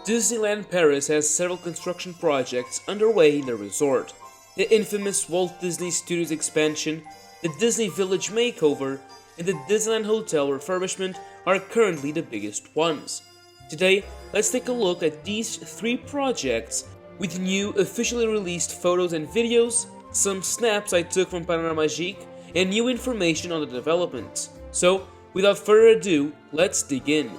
Disneyland Paris has several construction projects underway in the resort. The infamous Walt Disney Studios expansion, the Disney Village makeover, and the Disneyland Hotel refurbishment are currently the biggest ones. Today, let's take a look at these three projects with new officially released photos and videos, some snaps I took from Panorama Magique, and new information on the developments. So, without further ado, let's dig in.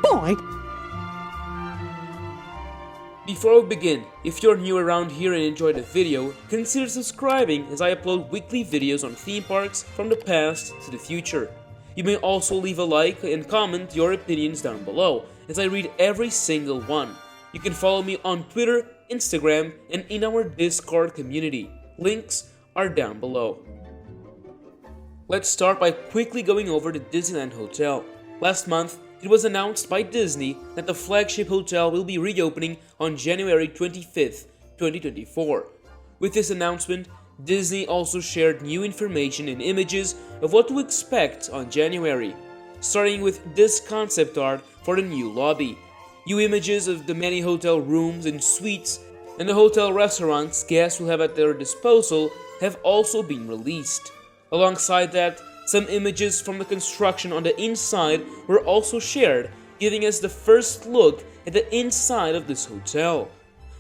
Boy. Before we begin, if you're new around here and enjoyed the video, consider subscribing as I upload weekly videos on theme parks from the past to the future. You may also leave a like and comment your opinions down below, as I read every single one. You can follow me on Twitter, Instagram, and in our Discord community. Links are down below. Let's start by quickly going over the Disneyland Hotel. Last month, it was announced by Disney that the flagship hotel will be reopening on January 25th, 2024. With this announcement, Disney also shared new information and images of what to expect on January, starting with this concept art for the new lobby. New images of the many hotel rooms and suites and the hotel restaurants guests will have at their disposal have also been released. Alongside that, some images from the construction on the inside were also shared, giving us the first look at the inside of this hotel.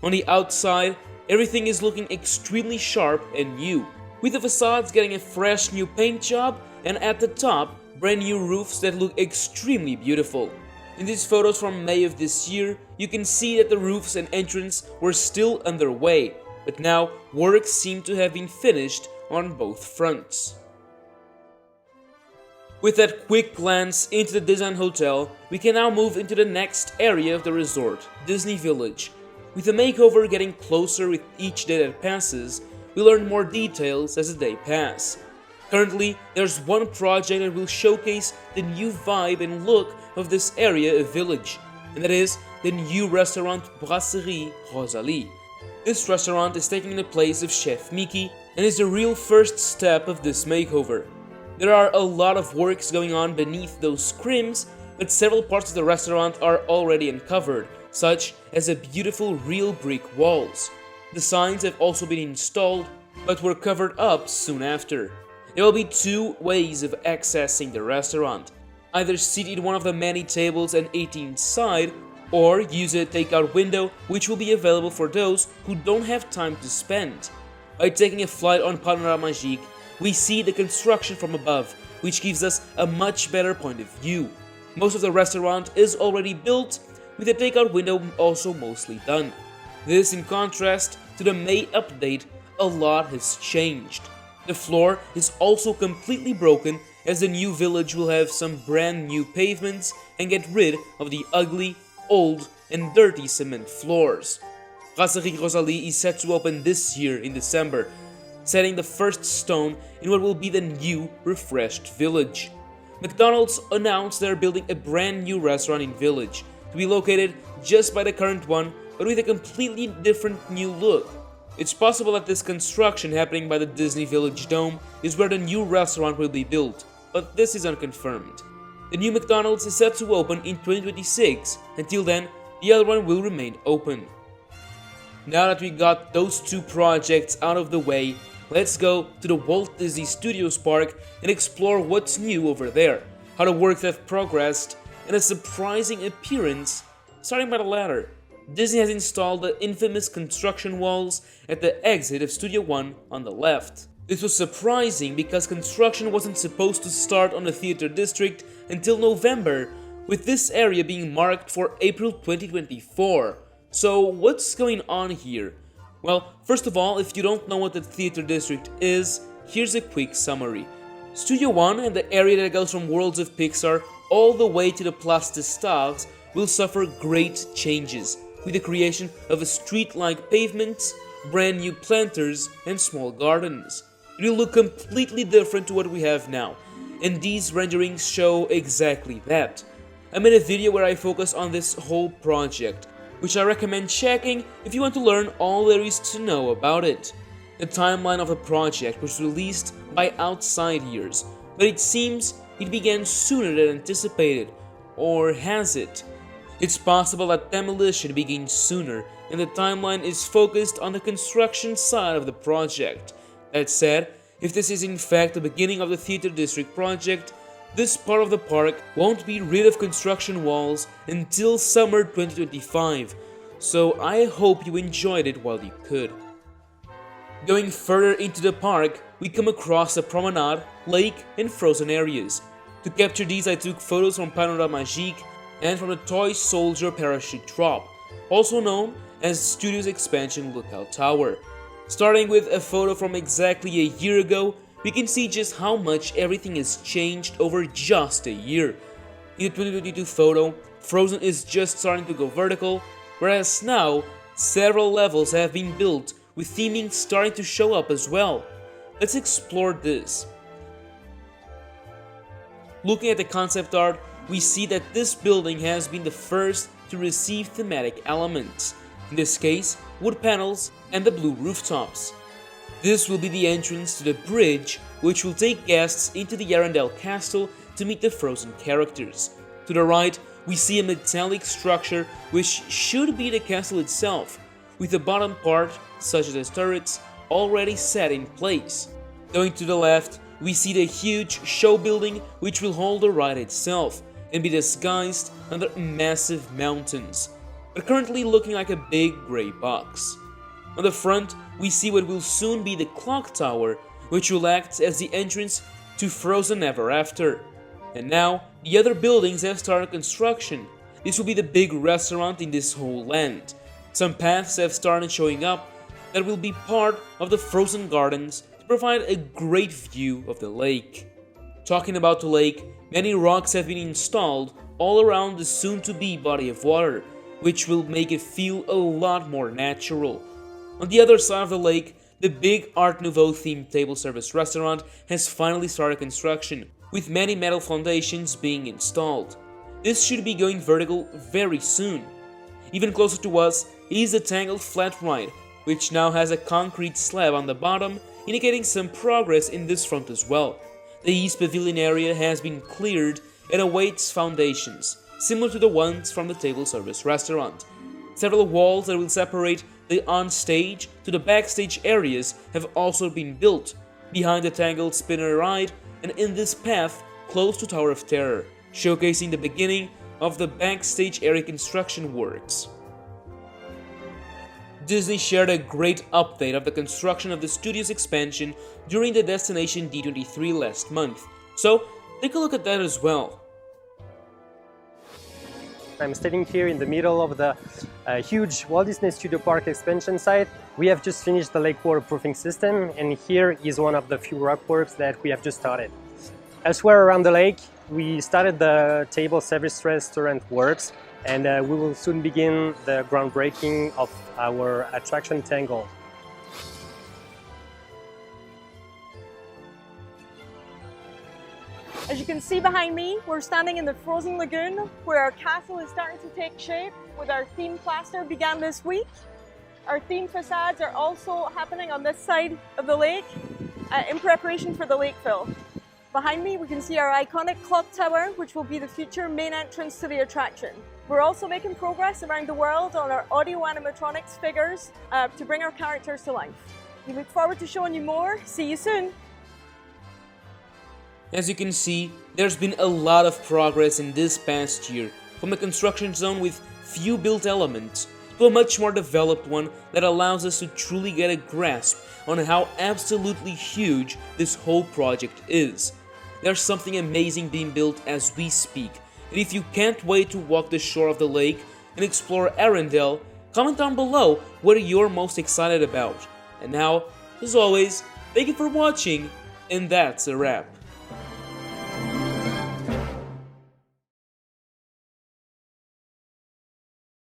On the outside, everything is looking extremely sharp and new, with the facades getting a fresh new paint job and at the top, brand new roofs that look extremely beautiful. In these photos from May of this year, you can see that the roofs and entrance were still underway, but now work seemed to have been finished on both fronts. With that quick glance into the Disneyland Hotel, we can now move into the next area of the resort, Disney Village. With the makeover getting closer with each day that passes, we learn more details as the day passes. Currently, there's one project that will showcase the new vibe and look of this area of Village, and that is the new restaurant Brasserie Rosalie. This restaurant is taking the place of Chef Mickey and is the real first step of this makeover. There are a lot of works going on beneath those scrims, but several parts of the restaurant are already uncovered, such as the beautiful real brick walls. The signs have also been installed, but were covered up soon after. There will be two ways of accessing the restaurant. Either sit in one of the many tables and eat inside, or use a takeout window, which will be available for those who don't have time to spend. By taking a flight on Panorama Magique, we see the construction from above, which gives us a much better point of view. Most of the restaurant is already built, with the takeout window also mostly done. This in contrast to the May update, a lot has changed. The floor is also completely broken, as the new village will have some brand new pavements and get rid of the ugly, old and dirty cement floors. Brasserie Rosalie is set to open this year in December, setting the first stone in what will be the new, refreshed village. McDonald's announced they're building a brand new restaurant in Village, to be located just by the current one, but with a completely different new look. It's possible that this construction happening by the Disney Village Dome is where the new restaurant will be built, but this is unconfirmed. The new McDonald's is set to open in 2026, until then, the other one will remain open. Now that we got those two projects out of the way, let's go to the Walt Disney Studios park and explore what's new over there, how the works have progressed, and a surprising appearance. Starting by the ladder, Disney has installed the infamous construction walls at the exit of Studio One on the left. This was surprising because construction wasn't supposed to start on the theater district until November, with this area being marked for April 2024. So what's going on here? Well, first of all, if you don't know what the theater district is, here's a quick summary. Studio One and the area that goes from Worlds of Pixar all the way to the Place des Stars will suffer great changes, with the creation of a street-like pavements, brand new planters and small gardens. It will look completely different to what we have now, and these renderings show exactly that. I made a video where I focus on this whole project, which I recommend checking if you want to learn all there is to know about it. The timeline of the project was released by OutsidEars, but it seems it began sooner than anticipated. Or has it? It's possible that demolition begins sooner, and the timeline is focused on the construction side of the project. That said, if this is in fact the beginning of the Theater District project, this part of the park won't be rid of construction walls until summer 2025, so I hope you enjoyed it while you could. Going further into the park, we come across a promenade, lake, and frozen areas. To capture these, I took photos from Panorama Magique and from the Toy Soldier Parachute Drop, also known as Studio's expansion Lookout Tower. Starting with a photo from exactly a year ago, we can see just how much everything has changed over just a year. In the 2022 photo, Frozen is just starting to go vertical, whereas now, several levels have been built with theming starting to show up as well. Let's explore this. Looking at the concept art, we see that this building has been the first to receive thematic elements, in this case, wood panels and the blue rooftops. This will be the entrance to the bridge, which will take guests into the Arendelle Castle to meet the Frozen characters. To the right, we see a metallic structure which should be the castle itself, with the bottom part, such as the turrets, already set in place. Going to the left, we see the huge show building which will hold the ride itself and be disguised under massive mountains, but currently looking like a big grey box. On the front, we see what will soon be the clock tower, which will act as the entrance to Frozen Ever After. And now, the other buildings have started construction. This will be the big restaurant in this whole land. Some paths have started showing up that will be part of the Frozen Gardens to provide a great view of the lake. Talking about the lake, many rocks have been installed all around the soon-to-be body of water, which will make it feel a lot more natural. On the other side of the lake, the big Art Nouveau themed table service restaurant has finally started construction, with many metal foundations being installed. This should be going vertical very soon. Even closer to us is the Tangled Flat Ride, which now has a concrete slab on the bottom, indicating some progress in this front as well. The East Pavilion area has been cleared and awaits foundations, similar to the ones from the table service restaurant. Several walls that will separate the on-stage to the backstage areas have also been built, behind the Tangled Spinner Ride and in this path close to Tower of Terror, showcasing the beginning of the backstage area construction works. Disney shared a great update of the construction of the studio's expansion during the Destination D23 last month, so take a look at that as well. I'm standing here in the middle of the huge Walt Disney Studio Park expansion site. We have just finished the lake waterproofing system, and here is one of the few rockworks that we have just started. Elsewhere around the lake, we started the table service restaurant works, and we will soon begin the groundbreaking of our attraction Tangle. As you can see behind me, we're standing in the Frozen Lagoon, where our castle is starting to take shape with our theme plaster began this week. Our theme facades are also happening on this side of the lake in preparation for the lake fill. Behind me, we can see our iconic clock tower, which will be the future main entrance to the attraction. We're also making progress around the world on our audio animatronics figures to bring our characters to life. We look forward to showing you more. See you soon! As you can see, there's been a lot of progress in this past year, from a construction zone with few built elements to a much more developed one that allows us to truly get a grasp on how absolutely huge this whole project is. There's something amazing being built as we speak, and if you can't wait to walk the shore of the lake and explore Arendelle, comment down below what you're most excited about. And now, as always, thank you for watching, and that's a wrap.